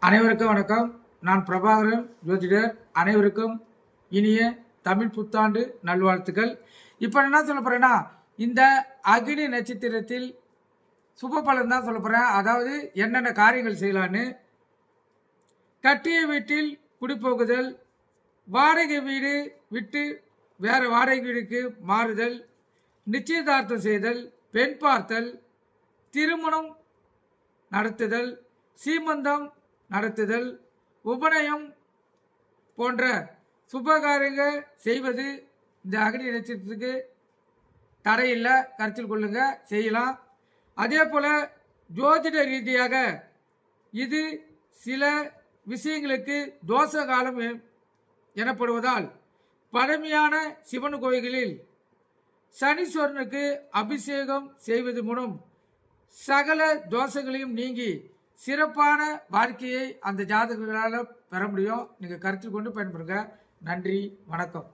அனைவருக்கும் வணக்கம். நான் பிரபாகரன் ஜோதிடர். அனைவருக்கும் இனிய தமிழ் புத்தாண்டு நல்வாழ்த்துக்கள். இப்போ என்ன சொல்ல போறேன்னா, இந்த அக்னி நட்சத்திரத்தில் சுப பலன் தான் சொல்ல போறேன். அதாவது என்னென்ன காரியங்கள் செய்யலான்னு. கட்டிய வீட்டில் குடிபோகுதல், வாடகை வீடு விட்டு வேற வாடகை வீடுக்கு மாறுதல், நிச்சயதார்த்தம் செய்தல், பெண் பார்த்தல், திருமணம் நடத்துதல், சீமந்தம் நடத்துதல், உபநயம் போன்ற சுபகாரியங்கள் செய்வது இந்த அக்னி நட்சத்திரத்துக்கு தடையில்லை, கருத்தில் கொள்ளுங்க, செய்யலாம். அதே போல ஜோதிட ரீதியாக இது சில விஷயங்களுக்கு தோஷ காலம் எனப்படுவதால் பழமையான சிவன் கோயில்களில் சனீஸ்வரனுக்கு அபிஷேகம் செய்வது மூலம் சகல தோஷங்களையும் நீங்கி சிறப்பான வாழ்க்கையை அந்த ஜாதகங்களால் பெற முடியும். நீங்கள் கருத்தில் கொண்டு பயன்படுங்க. நன்றி, வணக்கம்.